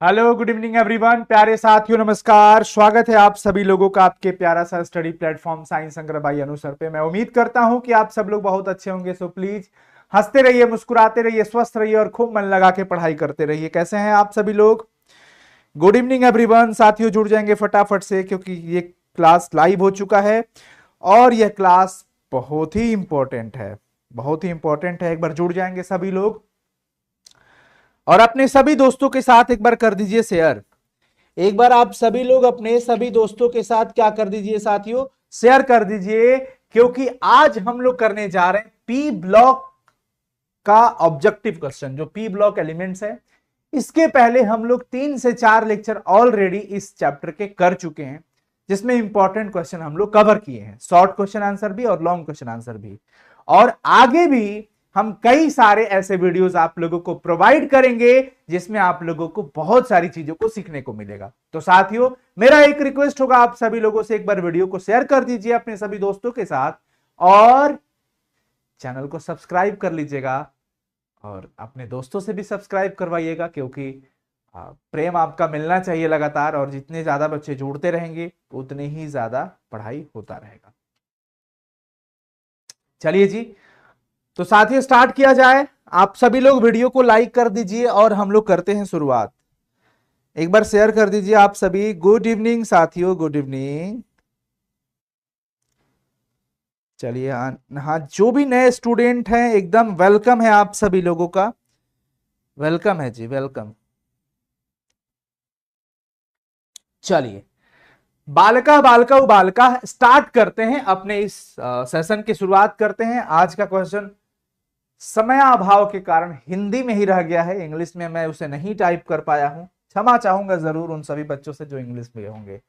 Hello, good evening everyone. प्यारे साथियों, नमस्कार। स्वागत है आप सभी लोगों का आपके प्यारा सा स्टडी प्लेटफॉर्म साइंस संग्रह भाई अनुसर पे। मैं उम्मीद करता हूं कि आप सब लोग बहुत अच्छे होंगे। सो प्लीज हंसते रहिए, मुस्कुराते रहिए, स्वस्थ रहिए और खूब मन लगा के पढ़ाई करते रहिए। कैसे हैं आप सभी लोग? Good evening everyone. साथियों जुड़ जाएंगे फटाफट से, क्योंकि ये क्लास लाइव हो चुका है और यह क्लास बहुत ही इंपॉर्टेंट है, बहुत ही इंपॉर्टेंट है। एक बार जुड़ जाएंगे सभी लोग और अपने सभी दोस्तों के साथ एक बार कर दीजिए शेयर। एक बार आप सभी लोग अपने सभी दोस्तों के साथ क्या कर दीजिए साथियों, शेयर कर दीजिए, क्योंकि आज हम लोग करने जा रहे हैं पी ब्लॉक का ऑब्जेक्टिव क्वेश्चन। जो पी ब्लॉक एलिमेंट्स है, इसके पहले हम लोग 3 से 4 लेक्चर ऑलरेडी इस चैप्टर के कर चुके हैं, जिसमें इंपॉर्टेंट क्वेश्चन हम लोग कवर किए हैं, शॉर्ट क्वेश्चन आंसर भी और लॉन्ग क्वेश्चन आंसर भी। और आगे भी हम कई सारे ऐसे वीडियोस आप लोगों को प्रोवाइड करेंगे जिसमें आप लोगों को बहुत सारी चीजों को सीखने को मिलेगा। तो साथियों, मेरा एक रिक्वेस्ट होगा आप सभी लोगों से, एक बार वीडियो को शेयर कर दीजिए अपने सभी दोस्तों के साथ और चैनल को सब्सक्राइब कर लीजिएगा और अपने दोस्तों से भी सब्सक्राइब करवाइएगा, क्योंकि प्रेम आपका मिलना चाहिए लगातार। और जितने ज्यादा बच्चे जुड़ते रहेंगे उतने ही ज्यादा पढ़ाई होता रहेगा। चलिए जी, तो साथियों स्टार्ट किया जाए। आप सभी लोग वीडियो को लाइक कर दीजिए और हम लोग करते हैं शुरुआत। एक बार शेयर कर दीजिए आप सभी। गुड इवनिंग साथियों, गुड इवनिंग। चलिए, हाँ, जो भी नए स्टूडेंट हैं एकदम वेलकम है आप सभी लोगों का। वेलकम है जी, वेलकम। चलिए, बालका बालका बालका स्टार्ट करते हैं अपने इस सेशन की शुरुआत करते हैं। आज का क्वेश्चन समय अभाव के कारण हिंदी में ही रह गया है, इंग्लिश में मैं उसे नहीं टाइप कर पाया हूं। क्षमा चाहूंगा जरूर उन सभी बच्चों से जो इंग्लिश में होंगे,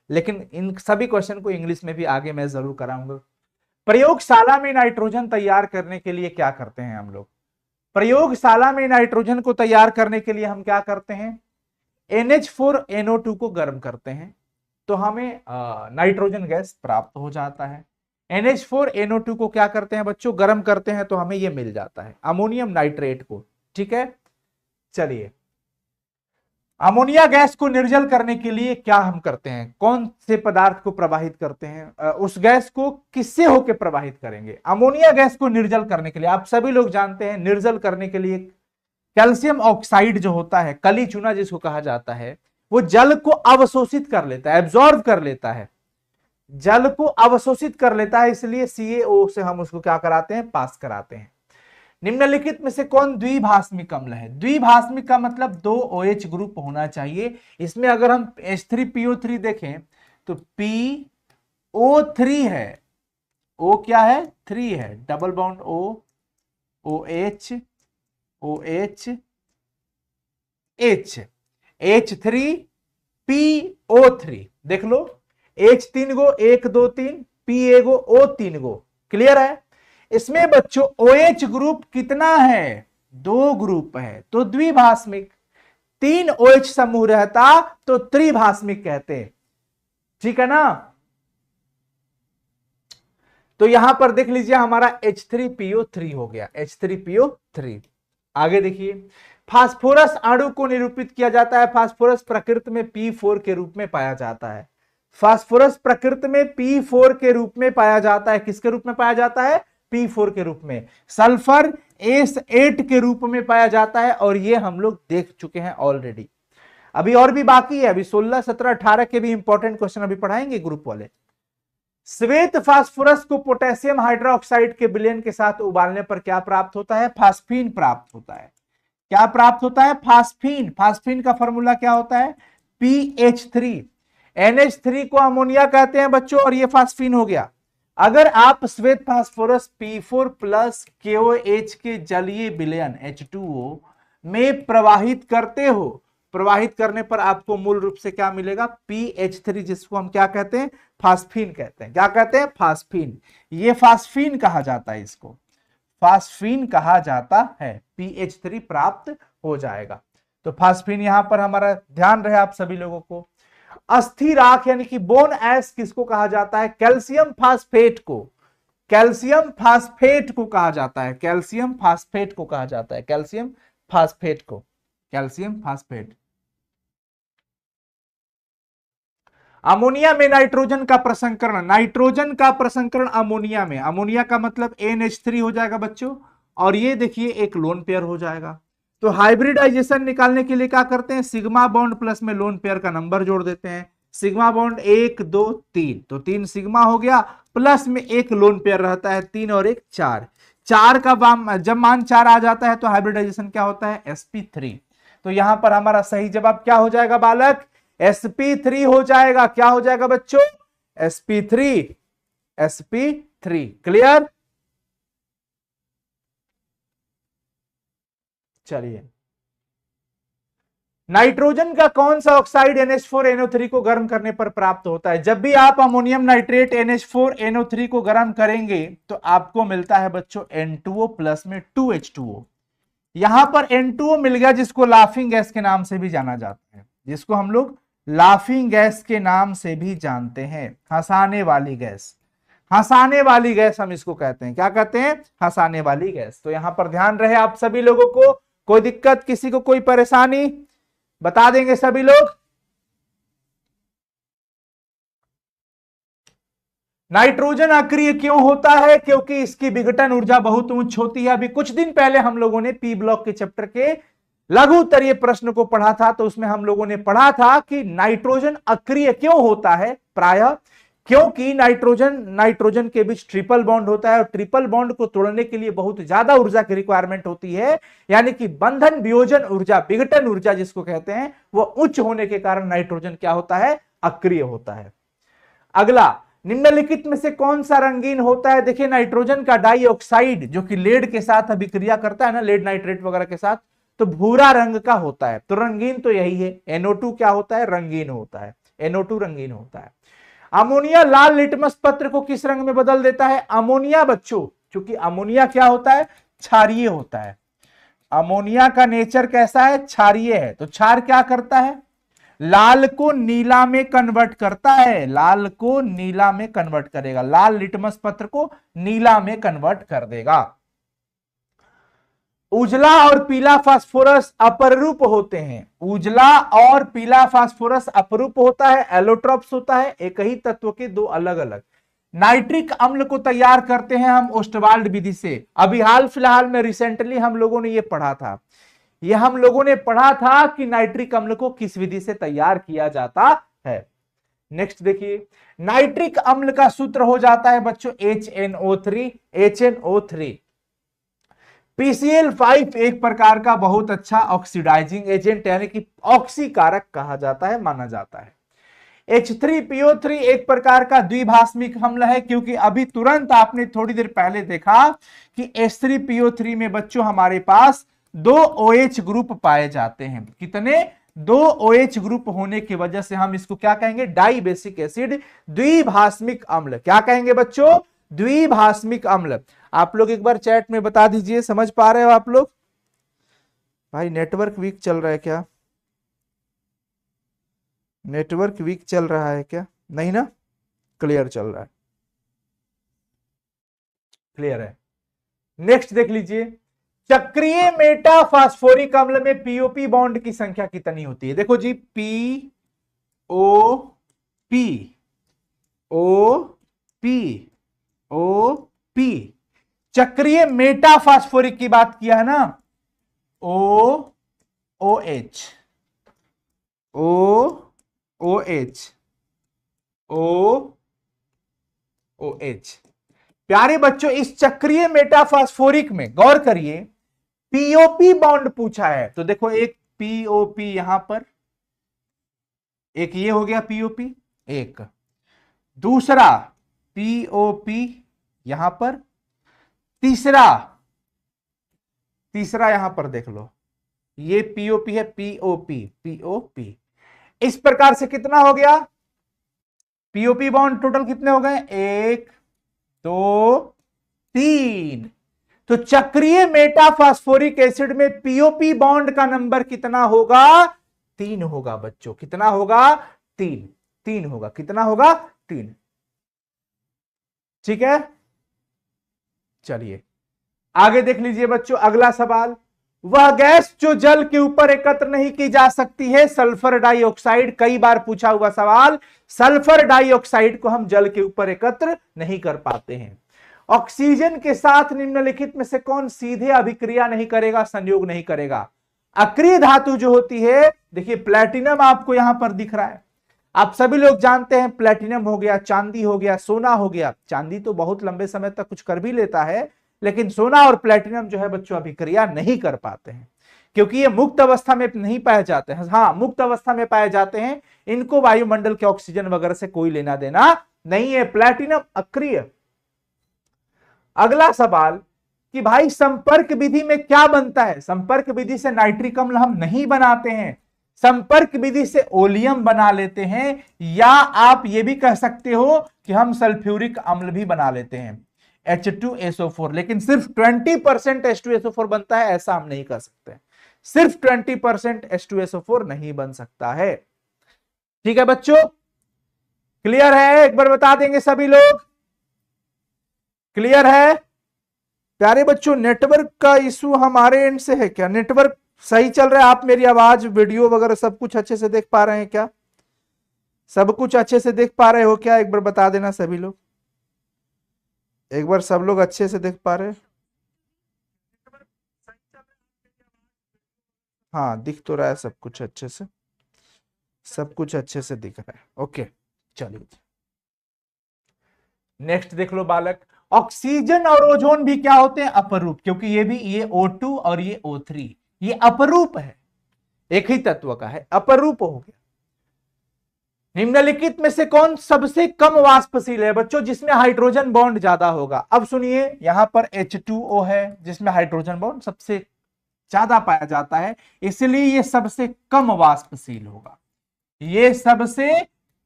लेकिन इन सभी क्वेश्चन को इंग्लिश में भी आगे मैं जरूर कराऊंगा। प्रयोगशाला में नाइट्रोजन तैयार करने के लिए क्या करते हैं हम लोग? प्रयोगशाला में नाइट्रोजन को तैयार करने के लिए हम क्या करते हैं? NH4NO2 को गर्म करते हैं तो हमें नाइट्रोजन गैस प्राप्त हो जाता है। NH4NO2 को क्या करते हैं बच्चों? गर्म करते हैं तो हमें यह मिल जाता है अमोनियम नाइट्रेट को। ठीक है, चलिए, अमोनिया गैस को निर्जल करने के लिए क्या हम करते हैं? कौन से पदार्थ को प्रवाहित करते हैं? उस गैस को किससे होकर प्रवाहित करेंगे? अमोनिया गैस को निर्जल करने के लिए आप सभी लोग जानते हैं, निर्जल करने के लिए कैल्शियम ऑक्साइड जो होता है, कली चूना जिसको कहा जाता है, वो जल को अवशोषित कर लेता है, एब्जॉर्ब कर लेता है, जल को अवशोषित कर लेता है। इसलिए CaO से हम उसको क्या कराते हैं? पास कराते हैं। निम्नलिखित में से कौन द्विभाषमिक अम्ल है? द्विभाषमिक का मतलब 2 OH ग्रुप होना चाहिए। इसमें अगर हम H3PO3 देखें तो PO3 है, O क्या है? 3 है, double bond O, OH, OH, H, H3PO3 देख लो। H 3 गो, 1 2 3, P एगो, O 3 गो। क्लियर है? इसमें बच्चों OH ग्रुप कितना है? 2 ग्रुप है, तो द्विभाषमिक। 3 OH समूह रहता तो त्रिभाषमिक कहते। ठीक है ना? तो यहां पर देख लीजिए हमारा H3PO3 हो गया, H3PO3। आगे देखिए, फास्फोरस अणु को निरूपित किया जाता है। फास्फोरस प्रकृति में P4 के रूप में पाया जाता है। फास्फोरस प्रकृति में P4 के रूप में पाया जाता है। किसके रूप में पाया जाता है? P4 के रूप में। सल्फर S8 के रूप में पाया जाता है, और ये हम लोग देख चुके हैं ऑलरेडी। अभी और भी बाकी है, अभी 16 17 18 के भी इंपॉर्टेंट क्वेश्चन अभी पढ़ाएंगे ग्रुप वाले। श्वेत फास्फोरस को पोटेशियम हाइड्रोक्साइड के विलयन के साथ उबालने पर क्या प्राप्त होता है? फास्फीन प्राप्त होता है। क्या प्राप्त होता है? फास्फीन। फास्फीन का फॉर्मूला क्या होता है? PH3। NH3 को अमोनिया कहते हैं बच्चों, और ये फास्फीन हो गया। अगर आप श्वेत फास्फोरस P4 प्लस KOH के जलीय विलयन H2O में प्रवाहित करते हो, प्रवाहित करने पर आपको मूल रूप से क्या मिलेगा? PH3, जिसको हम क्या कहते हैं? फास्फीन कहते हैं। क्या कहते हैं? फास्फीन। ये फास्फीन कहा जाता है, इसको फास्फीन कहा जाता है। PH3 प्राप्त हो जाएगा। तो फास्फीन यहां पर हमारा ध्यान रहे आप सभी लोगों को। अस्थि राख यानी कि बोन एश किसको कहा जाता है? कैल्शियम फास्फेट को। कैल्शियम फास्फेट को कहा जाता है, कैल्शियम फास्फेट को कहा जाता है, कैल्शियम फास्फेट को, कैल्शियम फास्फेट। अमोनिया में नाइट्रोजन का प्रसंकरण, नाइट्रोजन का प्रसंकरण अमोनिया में, अमोनिया का मतलब NH3 हो जाएगा बच्चों, और ये देखिए एक लोन पेयर हो जाएगा। तो हाइब्रिडाइजेशन निकालने के लिए क्या करते हैं, सिग्मा बॉन्ड प्लस में लोन पेयर का नंबर जोड़ देते हैं। सिग्मा बॉन्ड 1 2 3, तो 3 सिग्मा हो गया, प्लस में एक लोन पेयर रहता है 3 और 1 4। 4 का जब मान 4 आ जाता है तो हाइब्रिडाइजेशन क्या होता है, sp3। तो यहां पर हमारा सही जवाब क्या हो जाएगा बालक, sp3 हो जाएगा। क्या हो जाएगा बच्चों, sp3, sp3। क्लियर। चलिए, नाइट्रोजन का कौन सा ऑक्साइड NH4NO3 को गर्म करने पर प्राप्त होता है। जब भी आप अमोनियम नाइट्रेट NH4NO3 को गर्म करेंगे तो आपको मिलता है बच्चों N2O प्लस में 2H2O। यहां पर N2O मिल गया, जिसको लाफिंग गैस के नाम से भी जाना जाता है, जिसको हम लोग लाफिंग गैस के नाम से भी जानते हैं, हंसाने वाली गैस। हंसाने वाली गैस हम इसको कहते हैं, क्या कहते हैं, हंसाने वाली गैस। तो यहां पर ध्यान रहे आप सभी लोगों को, कोई दिक्कत, किसी को कोई परेशानी, बता देंगे सभी लोग। नाइट्रोजन अक्रिय क्यों होता है, क्योंकि इसकी विघटन ऊर्जा बहुत उच्च होती है। अभी कुछ दिन पहले हम लोगों ने पी ब्लॉक के चैप्टर के लघु उत्तरीय प्रश्न को पढ़ा था, तो उसमें हम लोगों ने पढ़ा था कि नाइट्रोजन अक्रिय क्यों होता है, प्रायः क्योंकि नाइट्रोजन के बीच ट्रिपल बॉन्ड होता है, और ट्रिपल बॉन्ड को तोड़ने के लिए बहुत ज्यादा ऊर्जा की रिक्वायरमेंट होती है, यानी कि बंधन वियोजन ऊर्जा, विघटन ऊर्जा जिसको कहते हैं, वो उच्च होने के कारण नाइट्रोजन क्या होता है, अक्रिय होता है। अगला, निम्नलिखित में से कौन सा रंगीन होता है। देखिए, नाइट्रोजन का डाइऑक्साइड जो कि लेड के साथ अभिक्रिया करता है ना, लेड नाइट्रेट वगैरह के साथ, तो भूरा रंग का होता है। तो रंगीन तो यही है, NO2 क्या होता है, रंगीन होता है, NO2 रंगीन होता है। अमोनिया लाल लिटमस पत्र को किस रंग में बदल देता है। अमोनिया बच्चों, क्योंकि अमोनिया क्या होता है, क्षारीय होता है। अमोनिया का नेचर कैसा है, क्षारीय है। तो क्षार क्या करता है, लाल को नीला में कन्वर्ट करता है, लाल को नीला में कन्वर्ट करेगा, लाल लिटमस पत्र को नीला में कन्वर्ट कर देगा। उजला और पीला फास्फोरस अपरूप होते हैं, उजला और पीला फास्फोरस अपरूप होता है, एलोट्रॉप्स होता है, एक ही तत्व के दो अलग अलग। नाइट्रिक अम्ल को तैयार करते हैं हम ओस्टवाल्ड विधि से। अभी हाल फिलहाल में रिसेंटली हम लोगों ने ये पढ़ा था, ये हम लोगों ने पढ़ा था कि नाइट्रिक अम्ल को किस विधि से तैयार किया जाता है। नेक्स्ट देखिए, नाइट्रिक अम्ल का सूत्र हो जाता है बच्चों HNO3, HNO3। PCl5 एक प्रकार का बहुत अच्छा ऑक्सीडाइजिंग एजेंट, यानी कि ऑक्सीकारक कहा जाता है, माना जाता है। H3PO3 एक प्रकार का द्विभाषमिक अम्ल है, क्योंकि अभी तुरंत आपने थोड़ी देर पहले देखा कि H3PO3 में बच्चों हमारे पास 2 OH ग्रुप पाए जाते हैं। कितने, 2 OH ग्रुप होने की वजह से हम इसको क्या कहेंगे, डाई बेसिक एसिड, द्विभाषमिक अम्ल। क्या कहेंगे बच्चों, द्विभाषमिक अम्ल। आप लोग एक बार चैट में बता दीजिए, समझ पा रहे हो आप लोग। भाई नेटवर्क वीक चल रहा है क्या, नेटवर्क वीक चल रहा है क्या, नहीं ना, क्लियर चल रहा है, क्लियर है। नेक्स्ट देख लीजिए, चक्रीय मेटा फास्फोरिक अम्ल में पीओपी बॉन्ड की संख्या कितनी होती है। देखो जी, P O P O P O P, चक्रीय मेटा फास्फोरिक की बात किया है ना, O O H O O H O O H. प्यारे बच्चों, इस चक्रीय मेटाफास्फोरिक में गौर करिए, पीओपी बॉन्ड पूछा है। तो देखो, एक पीओपी यहां पर, एक ये हो गया पीओपी, एक दूसरा पीओपी यहां पर, तीसरा यहां पर देख लो, ये पीओपी है, पीओपी पीओपी। इस प्रकार से कितना हो गया, पीओपी बॉन्ड टोटल कितने हो गए, 1 2 3। तो चक्रीय मेटाफास्फोरिक एसिड में पीओपी बॉन्ड का नंबर कितना होगा, 3 होगा बच्चों। कितना होगा, 3, 3 होगा। कितना होगा, 3। ठीक है, चलिए आगे देख लीजिए बच्चों, अगला सवाल। वह गैस जो जल के ऊपर एकत्र नहीं की जा सकती है सल्फर डाइऑक्साइड। कई बार पूछा हुआ सवाल, सल्फर डाइऑक्साइड को हम जल के ऊपर एकत्र नहीं कर पाते हैं। ऑक्सीजन के साथ निम्नलिखित में से कौन सीधे अभिक्रिया नहीं करेगा, संयोग नहीं करेगा? अक्रिय धातु जो होती है, देखिए प्लैटिनम आपको यहां पर दिख रहा है। आप सभी लोग जानते हैं प्लैटिनम हो गया, चांदी हो गया, सोना हो गया। चांदी तो बहुत लंबे समय तक कुछ कर भी लेता है, लेकिन सोना और प्लैटिनम जो है बच्चों अभिक्रिया नहीं कर पाते हैं, क्योंकि ये मुक्त अवस्था में नहीं पाए जाते हैं। हाँ, मुक्त अवस्था में पाए जाते हैं, इनको वायुमंडल के ऑक्सीजन वगैरह से कोई लेना देना नहीं है। प्लैटिनम अक्रिय। अगला सवाल कि भाई संपर्क विधि में क्या बनता है? संपर्क विधि से नाइट्रिक अम्ल हम नहीं बनाते हैं, संपर्क विधि से ओलियम बना लेते हैं, या आप ये भी कह सकते हो कि हम सल्फ्यूरिक अम्ल भी बना लेते हैं, H2SO4। लेकिन सिर्फ 20% H2SO4 बनता है, ऐसा हम नहीं कर सकते। सिर्फ 20% H2SO4 नहीं बन सकता है। ठीक है बच्चों, क्लियर है? एक बार बता देंगे सभी लोग, क्लियर है? प्यारे बच्चों, नेटवर्क का इशू हमारे एंड से है क्या? नेटवर्क सही चल रहा है? आप मेरी आवाज, वीडियो वगैरह सब कुछ अच्छे से देख पा रहे हैं क्या? सब कुछ अच्छे से देख पा रहे हो क्या? एक बार बता देना सभी लोग, एक बार सब लोग अच्छे से देख पा रहे हैं? हाँ, दिख तो रहा है सब कुछ अच्छे से, सब कुछ अच्छे से दिख रहा है। ओके, चलिए नेक्स्ट देख लो बालक। ऑक्सीजन और ओजोन भी क्या होते हैं? अपरूप, क्योंकि ये O2 और ये O3, ये अपरूप है, एक ही तत्व का है, अपरूप हो गया। निम्नलिखित में से कौन सबसे कम वाष्पशील है बच्चों, जिसमें हाइड्रोजन बॉन्ड ज्यादा होगा? अब सुनिए, यहां पर H2O है जिसमें हाइड्रोजन बॉन्ड सबसे ज्यादा पाया जाता है, इसलिए ये सबसे कम वाष्पशील होगा। ये सबसे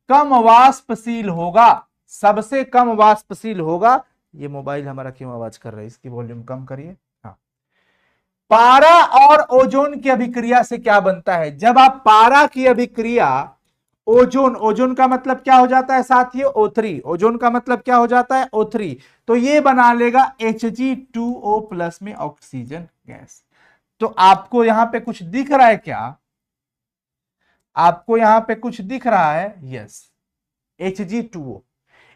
कम वाष्पशील होगा, सबसे कम वाष्पशील होगा। ये मोबाइल हमारा क्यों आवाज कर रहा है? इसकी वॉल्यूम कम करिए। हाँ, पारा और ओजोन की अभिक्रिया से क्या बनता है? जब आप पारा की अभिक्रिया ओजोन, ओजोन का मतलब क्या हो जाता है साथियों? O3। ओजोन का मतलब क्या हो जाता है? O3। तो ये बना लेगा Hg2O+ में ऑक्सीजन गैस। तो आपको यहां पे कुछ दिख रहा है क्या? आपको यहां पे कुछ दिख रहा है? यस, Hg2O,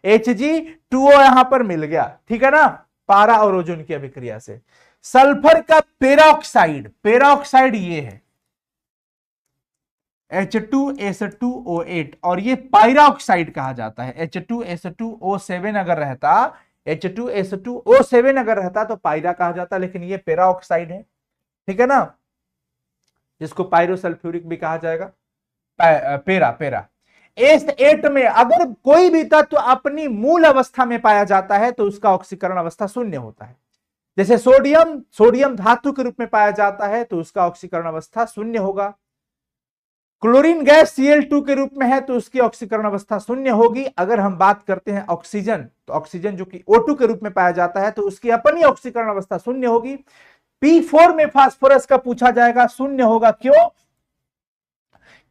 Hg2O यहां पर मिल गया, ठीक है ना, पारा और ओजोन की अभिक्रिया से। सल्फर का पेरोक्साइड, पेरोक्साइड ये है H2S2O8, और ये पायरोक्साइड कहा जाता है। H2S2O7 अगर रहता, H2S2O7 अगर रहता तो पायरा कहा जाता, लेकिन ये पेरोक्साइड है, ठीक है ना, जिसको पायरोसल्फ्यूरिक भी कहा जाएगा, पेरा पेरा। S8 में अगर कोई भी तत्व अपनी मूल अवस्था में पाया जाता है तो उसका ऑक्सीकरण अवस्था शून्य होता है। जैसे सोडियम, सोडियम धातु के रूप में पाया जाता है तो उसका ऑक्सीकरण अवस्था शून्य होगा। क्लोरीन गैस Cl2 के रूप में है तो उसकी ऑक्सीकरण अवस्था शून्य होगी। अगर हम बात करते हैं ऑक्सीजन, तो ऑक्सीजन जो कि O2 के रूप में पाया जाता है तो उसकी अपनी ऑक्सीकरण अवस्था शून्य होगी। P4 में फास्फोरस का पूछा जाएगा, शून्य होगा। क्यों?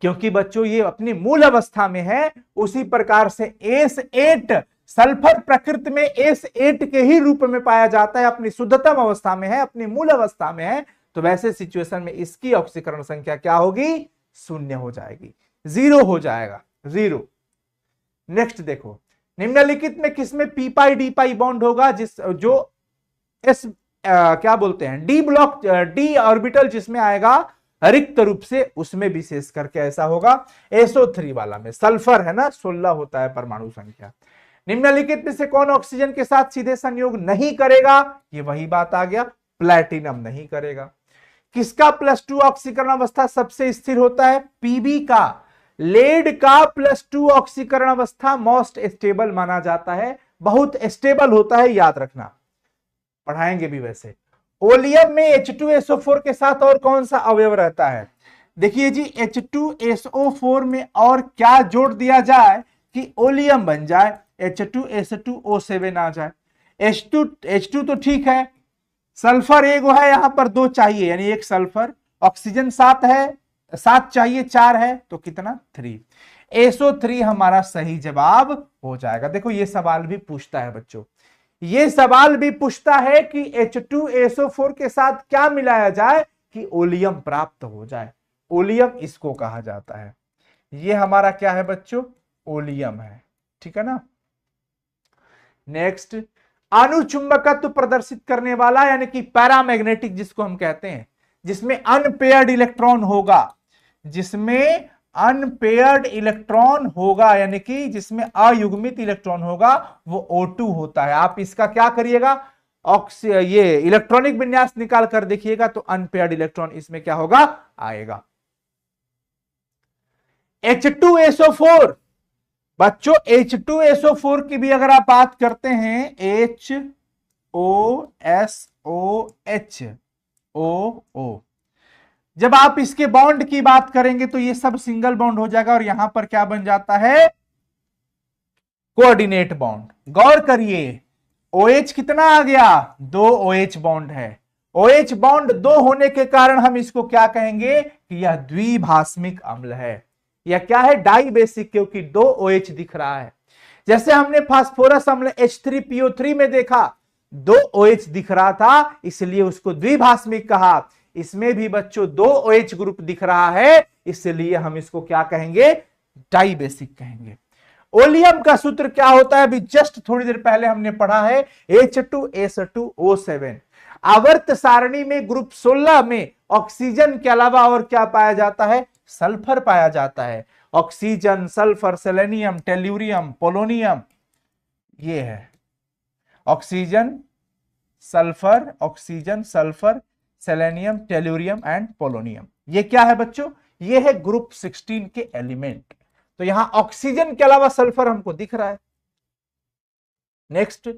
क्योंकि बच्चों ये अपनी मूल अवस्था में है। उसी प्रकार से S8, सल्फर प्रकृति में S8 के ही रूप में पाया जाता है, अपनी शुद्धतम अवस्था में है, अपनी मूल अवस्था में है, तो वैसे सिचुएशन में इसकी ऑक्सीकरण संख्या क्या होगी? शून्य हो जाएगी, जीरो हो जाएगा, जीरो। नेक्स्ट देखो, निम्नलिखित में किसमें पी पाई डी पाई बॉन्ड होगा? जिस जो क्या बोलते हैं, डी ब्लॉक, डी ऑर्बिटल जिसमें आएगा रिक्त रूप से, उसमें विशेष करके ऐसा होगा। SO3 वाला में सल्फर है ना, 16 होता है परमाणु संख्या। निम्नलिखित में से कौन ऑक्सीजन के साथ सीधे संयोग नहीं करेगा? ये वही बात आ गया, प्लैटिनम नहीं करेगा। किसका +2 ऑक्सीकरण अवस्था सबसे स्थिर होता है? Pb का। लेड का +2 ऑक्सीकरण अवस्था मोस्ट स्टेबल माना जाता है, बहुत स्टेबल होता है, याद रखना, पढ़ाएंगे भी वैसे। ओलियम में H2SO4 के साथ और कौन सा अवयव रहता है? देखिए जी, H2SO4 में और क्या जोड़ दिया जाए कि ओलियम बन जाए, H2S2O7 आ जाए। H2 तो ठीक है, सल्फर एक है, यहां पर 2 चाहिए, यानी एक सल्फर। ऑक्सीजन 7 है, 7 चाहिए, 4 है, तो कितना? 3। SO3 हमारा सही जवाब हो जाएगा। देखो ये सवाल भी पूछता है बच्चों, ये सवाल भी पूछता है कि H2SO4 के साथ क्या मिलाया जाए कि ओलियम प्राप्त हो जाए। ओलियम इसको कहा जाता है। ये हमारा क्या है बच्चों, ओलियम है, ठीक है ना। नेक्स्ट, अनुचुंबकत्व प्रदर्शित करने वाला यानी कि पैरामैग्नेटिक जिसको हम कहते हैं, जिसमें अनपेयर्ड इलेक्ट्रॉन होगा, जिसमें अनपेयर्ड इलेक्ट्रॉन होगा यानी कि जिसमें अयुग्मित इलेक्ट्रॉन होगा, वो O2 होता है। आप इसका क्या करिएगा, ये इलेक्ट्रॉनिक विन्यास निकाल कर देखिएगा तो अनपेयर्ड इलेक्ट्रॉन इसमें क्या होगा, आएगा। H2SO4, बच्चों H2SO4 की भी अगर आप बात करते हैं, HOSOHOO, जब आप इसके बॉन्ड की बात करेंगे तो ये सब सिंगल बॉन्ड हो जाएगा और यहां पर क्या बन जाता है, कोऑर्डिनेट बॉन्ड। गौर करिए, OH कितना आ गया, 2 OH बॉन्ड है। OH बॉन्ड 2 होने के कारण हम इसको क्या कहेंगे कि यह द्विभाषमिक अम्ल है। यह क्या है, डाई बेसिक, क्योंकि 2 OH दिख रहा है। जैसे हमने फास्फोरस अम्ल H3PO3 में देखा 2 OH दिख रहा था, इसलिए उसको द्विभाषमिक कहा। इसमें भी बच्चों 2 OH ग्रुप दिख रहा है, इसलिए हम इसको क्या कहेंगे, डाई बेसिक कहेंगे। ओलियम का सूत्र क्या होता है, अभी जस्ट थोड़ी देर पहले हमने पढ़ा है, H2S2O7। आवर्त सारणी में ग्रुप 16 में ऑक्सीजन के अलावा और क्या पाया जाता है, सल्फर पाया जाता है। Oxygen, sulphur, selenium, tellurium, polonium, ये है oxygen, sulphur, oxygen, sulphur, selenium, tellurium and polonium. ये क्या है बच्चों, ये है ग्रुप 16 के एलिमेंट। तो यहां ऑक्सीजन के अलावा सल्फर हमको दिख रहा है। नेक्स्ट,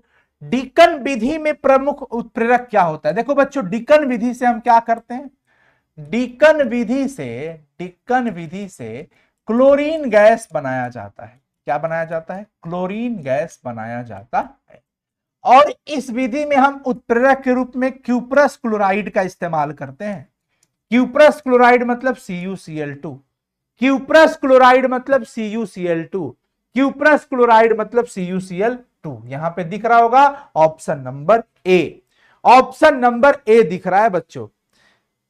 डीकन विधि में प्रमुख उत्प्रेरक क्या होता है। देखो बच्चों, डीकन विधि से हम क्या करते हैं, डीकन विधि से क्लोरीन गैस बनाया जाता है। क्या बनाया जाता है, क्लोरीन गैस बनाया जाता है। और इस विधि में हम उत्प्रेरक के रूप में क्यूप्रस क्लोराइड का इस्तेमाल करते हैं। क्यूप्रस क्लोराइड मतलब CuCl2, क्यूप्रस क्लोराइड मतलब CuCl2, क्यूप्रस क्लोराइड मतलब CuCl2। यहां पे दिख रहा होगा option number A, option number A दिख रहा है बच्चों।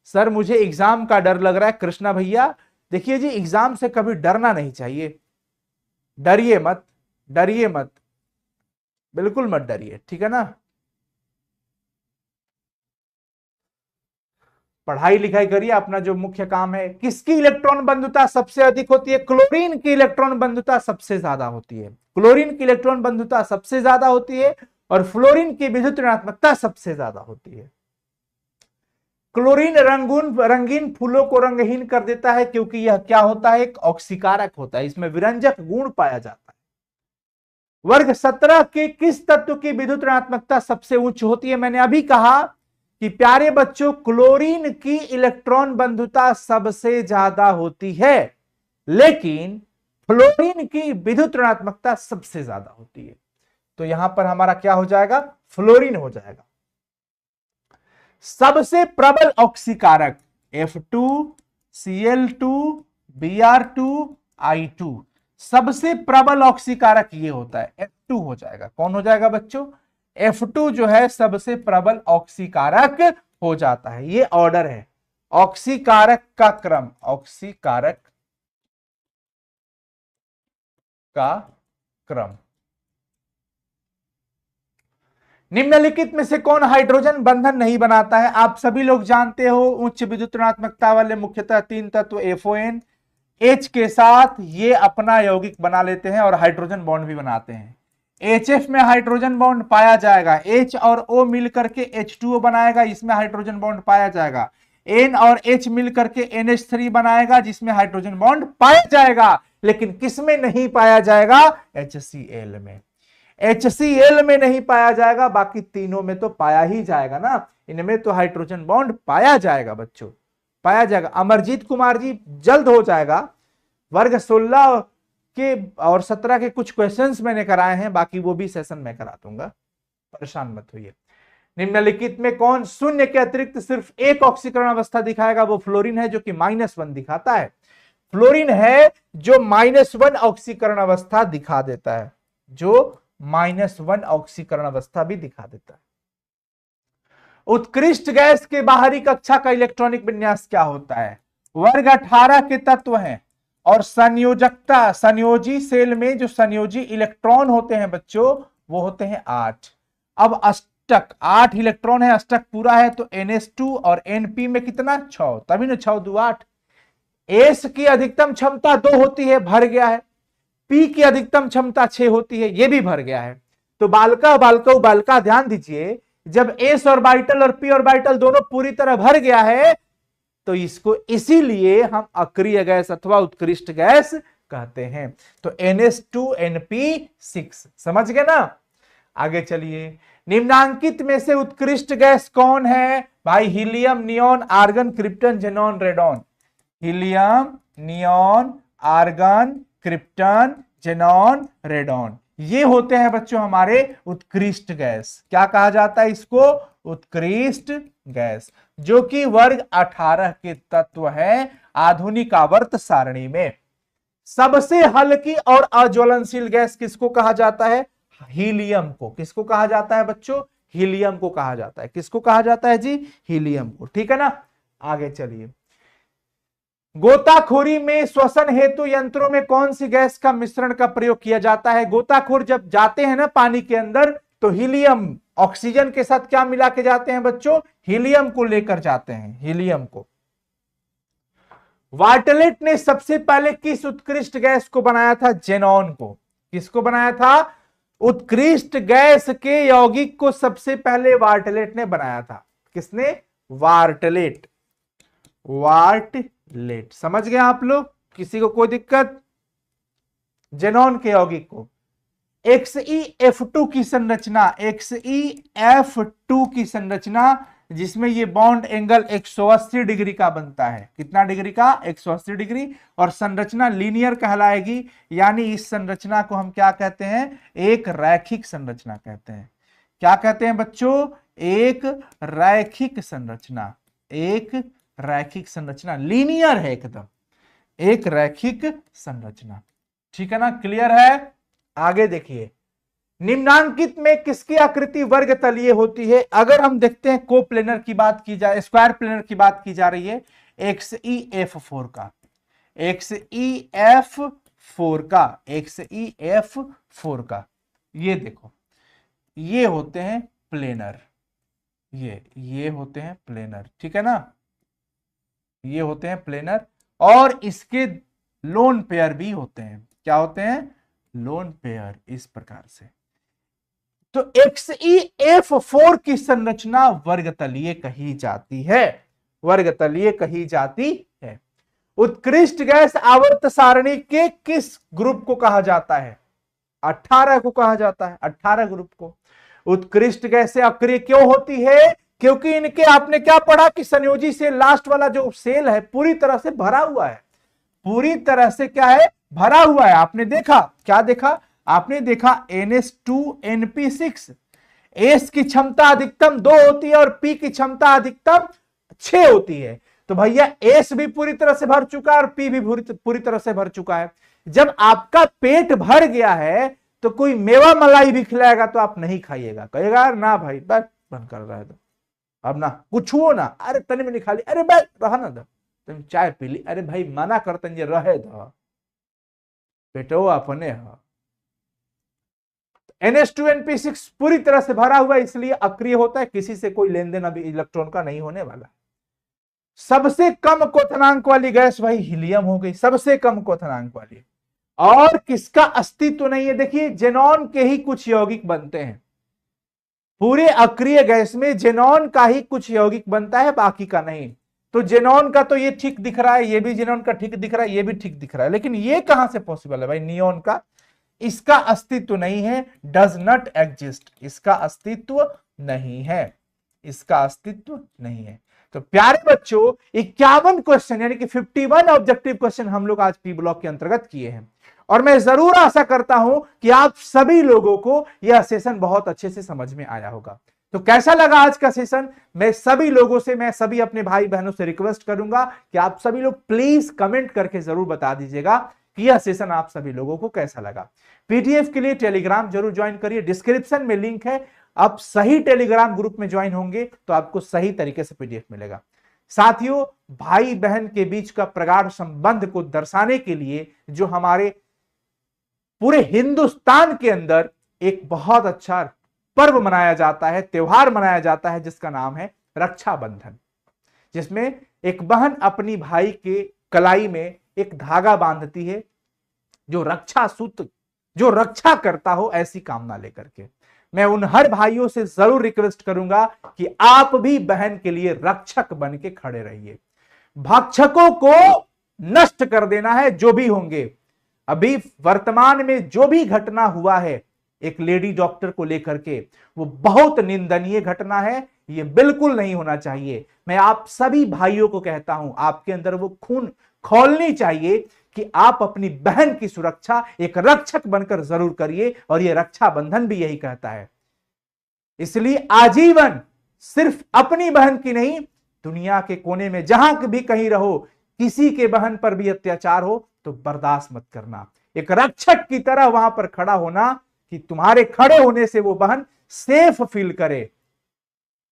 सर मुझे एग्जाम का डर लग रहा है, कृष्णा भैया देखिए जी, एग्जाम से कभी डरना नहीं चाहिए। डरिए मत, डरिए मत, बिल्कुल मत डरिए, ठीक है ना। पढ़ाई लिखाई करिए, अपना जो मुख्य काम है। किसकी इलेक्ट्रॉन बंधुता सबसे अधिक होती है, क्लोरीन की इलेक्ट्रॉन बंधुता सबसे ज्यादा होती है। क्लोरीन की इलेक्ट्रॉन बंधुता सबसे ज्यादा होती है और फ्लोरीन की विद्युत ऋणात्मकता सबसे ज्यादा होती है। क्लोरीन रंगीन फूलों को रंगहीन कर देता है क्योंकि यह क्या होता है, एक ऑक्सीकारक होता है, इसमें विरंजक गुण पाया जाता है। वर्ग 17 के किस तत्व की विद्युत ऋणात्मकता सबसे उच्च होती है। मैंने अभी कहा कि प्यारे बच्चों, क्लोरीन की इलेक्ट्रॉन बंधुता सबसे ज्यादा होती है, लेकिन फ्लोरीन की विद्युत ऋणात्मकता सबसे ज्यादा होती है। तो यहां पर हमारा क्या हो जाएगा, फ्लोरीन हो जाएगा। सबसे प्रबल ऑक्सीकारक F2Cl2Br2I2, सबसे प्रबल ऑक्सीकारक ये होता है, F2 हो जाएगा। कौन हो जाएगा बच्चों, F2 जो है सबसे प्रबल ऑक्सीकारक हो जाता है। ये ऑर्डर है, ऑक्सीकारक का क्रम, ऑक्सीकारक का क्रम। निम्नलिखित में से कौन हाइड्रोजन बंधन नहीं बनाता है। आप सभी लोग जानते हो, उच्च विद्युत ऋणात्मकता वाले मुख्यतः 3 तत्व FON, H के साथ ये अपना यौगिक बना लेते हैं और हाइड्रोजन बॉन्ड भी बनाते हैं। HF में हाइड्रोजन बॉन्ड पाया जाएगा, H और O मिल करके H2O बनाएगा, इसमें हाइड्रोजन बॉन्ड पाया जाएगा। N और H मिल करके NH3 बनाएगा, जिसमें हाइड्रोजन बॉन्ड पाया जाएगा। लेकिन किसमें नहीं पाया जाएगा, HCl में। HCl में नहीं पाया जाएगा, बाकी तीनों में तो पाया ही जाएगा ना। इनमें तो हाइड्रोजन बॉन्ड पाया जाएगा बच्चों, पाया जाएगा। अमरजीत कुमार जी जल्द हो जाएगा। वर्ग 16 के और 17 के कुछ क्वेश्चंस मैंने कराए हैं, बाकी वो भी सेशन में करा दूंगा, परेशान मत होइए। निम्नलिखित में कौन शून्य के अतिरिक्त सिर्फ एक ऑक्सीकरण अवस्था दिखाएगा, वो फ्लोरीन है जो कि -1 दिखाता है। फ्लोरीन है जो -1 ऑक्सीकरण अवस्था दिखा देता है, जो -1 ऑक्सीकरण अवस्था भी दिखा देता है। उत्कृष्ट गैस के बाहरी कक्षा का इलेक्ट्रॉनिक विन्यास क्या होता है? वर्ग 18 के तत्व हैं और संयोजकता, संयोजी सेल में जो संयोजी इलेक्ट्रॉन होते हैं बच्चों वो होते हैं 8। अब अष्टक 8 इलेक्ट्रॉन है, अष्टक पूरा है तो NH2 और Np में कितना 6, तभी ना 6 2 8। एस की अधिकतम क्षमता 2 होती है, भर गया है। पी की अधिकतम क्षमता 6 होती है, ये भी भर गया है। तो बालका बालका बालका ध्यान दीजिए, जब एस ऑर्बिटल और पी ऑर्बिटल दोनों पूरी तरह भर गया है तो इसको इसीलिए हम अक्रिय गैस अथवा उत्कृष्ट गैस कहते हैं। तो NH2NP6 समझ गए ना। आगे चलिए, निम्नांकित में से उत्कृष्ट गैस कौन है भाई? Helium, neon, argon, krypton, xenon, radon. Helium, neon, argon, krypton, xenon, radon, ये होते हैं बच्चों हमारे उत्कृष्ट गैस। क्या कहा जाता है इसको? उत्कृष्ट गैस, जो कि वर्ग 18 के तत्व है आधुनिक आवर्त सारणी में। सबसे हल्की और अज्वलनशील गैस किसको कहा जाता है? हीलियम को। किसको कहा जाता है बच्चों? हीलियम को कहा जाता है। किसको कहा जाता है जी? हीलियम को। ठीक है ना। आगे चलिए, गोताखोरी में श्वसन हेतु यंत्रों में कौन सी गैस का मिश्रण का प्रयोग किया जाता है? गोताखोर जब जाते हैं ना पानी के अंदर तो हीलियम ऑक्सीजन के साथ क्या मिला के जाते हैं बच्चों? हीलियम को लेकर जाते हैं, हीलियम को। वार्टलेट ने सबसे पहले किस उत्कृष्ट गैस को बनाया था? जेनॉन को। किसको बनाया था? उत्कृष्ट गैस के यौगिक को सबसे पहले वार्टलेट ने बनाया था। किसने? वार्टलेट। वार्टलेट, समझ गए आप लोग? किसी को कोई दिक्कत? जेनॉन के यौगिक को। XeF2 की संरचना, XeF2 की संरचना जिसमें ये बॉन्ड एंगल 180 डिग्री का बनता है। कितना डिग्री का? 180 डिग्री। और संरचना लीनियर कहलाएगी, यानी इस संरचना को हम क्या कहते हैं? एक रैखिक संरचना कहते हैं। क्या कहते हैं बच्चों? एक रैखिक संरचना। एक रैखिक संरचना, लीनियर है एकदम, एक रैखिक संरचना। ठीक है ना, क्लियर है। आगे देखिए, निम्नांकित में किसकी आकृति वर्ग तलीय होती है? अगर हम देखते हैं कोप्लेनर की बात की जाए, स्क्वायर प्लेनर की बात की जा रही है, XeF4 का, XeF4 का, XeF4 का, ये देखो, ये होते हैं प्लेनर, ये होते हैं प्लेनर। ठीक है ना, ये होते हैं प्लेनर। और इसके लोन पेयर भी होते हैं। क्या होते हैं? लोन पेयर, इस प्रकार से। तो XeF4 की संरचना वर्गतलीय कही जाती है, वर्गतलीय कही जाती है। उत्कृष्ट गैस आवर्त सारणी के किस ग्रुप को कहा जाता है? 18 को कहा जाता है, 18 ग्रुप को। उत्कृष्ट गैसें अक्रिय क्यों होती है? क्योंकि इनके, आपने क्या पढ़ा कि संयोजी सेल, लास्ट वाला जो सेल है पूरी तरह से भरा हुआ है, पूरी तरह से क्या है? भरा हुआ है। आपने देखा, क्या देखा? आपने देखा NH2NP6, एस की क्षमता अधिकतम 2 होती है और पी की क्षमता अधिकतम 6 होती है। तो भैया एस भी पूरी तरह से भर चुका है और पी भी पूरी तरह से भर चुका है। जब आपका पेट भर गया है तो कोई मेवा मलाई भी खिलाएगा तो आप नहीं खाइएगा, कहेगा ना भाई बस बंद कर रहा है, तो अब ना कुछ हो ना, अरे तने में नहीं खा ली, अरे बस रहा ना, तुम चाय पी ली, अरे भाई मना करते ये रहे दो, पेटो अपने है। NH2NP6 पूरी तरह से भरा हुआ है, इसलिए अक्रिय होता है, किसी से कोई लेन देन अभी इलेक्ट्रॉन का नहीं होने वाला। सबसे कम क्वथनांक वाली गैस भाई हीलियम हो गई, सबसे कम क्वथनांक वाली। और किसका अस्तित्व नहीं है? देखिए जेनॉन के ही कुछ यौगिक बनते हैं, पूरे अक्रिय गैस में जेनॉन का ही कुछ यौगिक बनता है, बाकी का नहीं। तो जेनॉन का तो ये ठीक दिख रहा है, ये भी जेनॉन का ठीक दिख रहा है, ये भी ठीक दिख रहा है, लेकिन ये कहां से पॉसिबल है भाई? नियॉन का, इसका अस्तित्व नहीं है, डज नॉट एग्जिस्ट, इसका अस्तित्व नहीं है, इसका अस्तित्व नहीं है। तो प्यारे बच्चों 51 क्वेश्चन यानी कि 51 ऑब्जेक्टिव क्वेश्चन हम लोग आज पी ब्लॉक के अंतर्गत किए हैं, और मैं जरूर आशा करता हूं कि आप सभी लोगों को यह सेशन बहुत अच्छे से समझ में आया होगा। तो कैसा लगा आज का सेशन? मैं सभी लोगों से, मैं सभी अपने भाई बहनों से रिक्वेस्ट करूंगा कि आप सभी लोग प्लीज कमेंट करके जरूर बता दीजिएगा कि यह सेशन आप सभी लोगों को कैसा लगा। पीडीएफ के लिए टेलीग्राम जरूर ज्वाइन करिए, डिस्क्रिप्शन में लिंक है, आप सही टेलीग्राम ग्रुप में ज्वाइन होंगे तो आपको सही तरीके से पीडीएफ मिलेगा। साथियों, भाई बहन के बीच का प्रगाढ़ संबंध को दर्शाने के लिए जो हमारे पूरे हिंदुस्तान के अंदर एक बहुत अच्छा पर्व मनाया जाता है, त्योहार मनाया जाता है, जिसका नाम है रक्षाबंधन, जिसमें एक बहन अपनी भाई के कलाई में एक धागा बांधती है जो रक्षा सूत्र, जो रक्षा करता हो, ऐसी कामना लेकर के। मैं उन हर भाइयों से जरूर रिक्वेस्ट करूंगा कि आप भी बहन के लिए रक्षक बन के खड़े रहिए। भक्षकों को नष्ट कर देना है जो भी होंगे। अभी वर्तमान में जो भी घटना हुआ है एक लेडी डॉक्टर को लेकर के, वो बहुत निंदनीय घटना है, ये बिल्कुल नहीं होना चाहिए। मैं आप सभी भाइयों को कहता हूं, आपके अंदर वो खून खौलनी चाहिए कि आप अपनी बहन की सुरक्षा एक रक्षक बनकर जरूर करिए, और ये रक्षाबंधन भी यही कहता है। इसलिए आजीवन सिर्फ अपनी बहन की नहीं, दुनिया के कोने में जहां भी कहीं रहो, किसी के बहन पर भी अत्याचार हो तो बर्दाश्त मत करना, एक रक्षक की तरह वहां पर खड़ा होना कि तुम्हारे खड़े होने से वो बहन सेफ फील करे।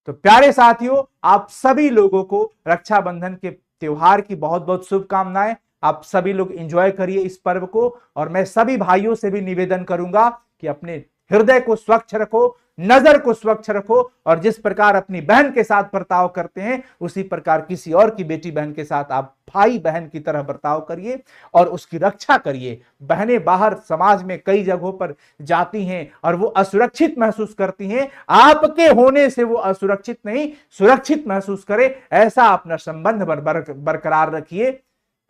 तो प्यारे साथियों, आप सभी लोगों को रक्षाबंधन के त्योहार की बहुत बहुत शुभकामनाएं। आप सभी लोग एंजॉय करिए इस पर्व को, और मैं सभी भाइयों से भी निवेदन करूंगा कि अपने हृदय को स्वच्छ रखो, नजर को स्वच्छ रखो, और जिस प्रकार अपनी बहन के साथ बर्ताव करते हैं उसी प्रकार किसी और की बेटी बहन के साथ आप भाई बहन की तरह बर्ताव करिए और उसकी रक्षा करिए। बहनें बाहर समाज में कई जगहों पर जाती हैं और वो असुरक्षित महसूस करती हैं, आपके होने से वो असुरक्षित नहीं, सुरक्षित महसूस करे, ऐसा अपना संबंध बरकरार रखिए,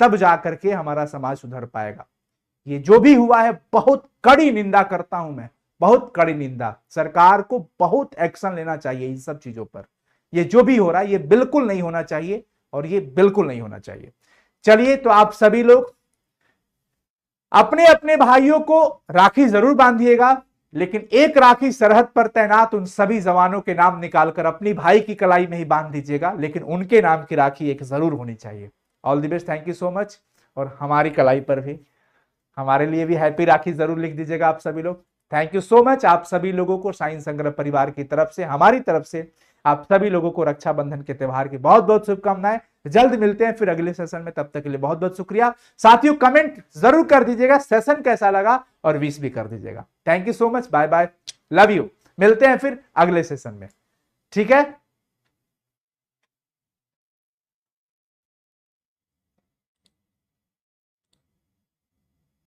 तब जाकर के हमारा समाज सुधर पाएगा। ये जो भी हुआ है बहुत कड़ी निंदा करता हूं मैं, बहुत कड़ी निंदा। सरकार को बहुत एक्शन लेना चाहिए इन सब चीजों पर। ये जो भी हो रहा है ये बिल्कुल नहीं होना चाहिए, और ये बिल्कुल नहीं होना चाहिए। चलिए, तो आप सभी लोग अपने अपने भाइयों को राखी जरूर बांधिएगा, लेकिन एक राखी सरहद पर तैनात उन सभी जवानों के नाम निकालकर अपनी भाई की कलाई में ही बांध दीजिएगा, लेकिन उनके नाम की राखी एक जरूर होनी चाहिए। All the best, thank you so much. और हमारी कलाई पर भी हमारे लिए भी हैप्पी राखी जरूर लिख दीजिएगा आप सभी लोग। थैंक यू सो मच आप सभी लोगों को, साइन संग्रह परिवार की तरफ से, हमारी तरफ से आप सभी लोगों को रक्षाबंधन के त्योहार की बहुत बहुत शुभकामनाएं। जल्द मिलते हैं फिर अगले सेशन में, तब तक के लिए बहुत बहुत शुक्रिया। साथियों, कमेंट जरूर कर दीजिएगा सेशन कैसा लगा, और विश भी कर दीजिएगा। Thank you so much, bye bye, love you. मिलते हैं फिर अगले सेशन में, ठीक है।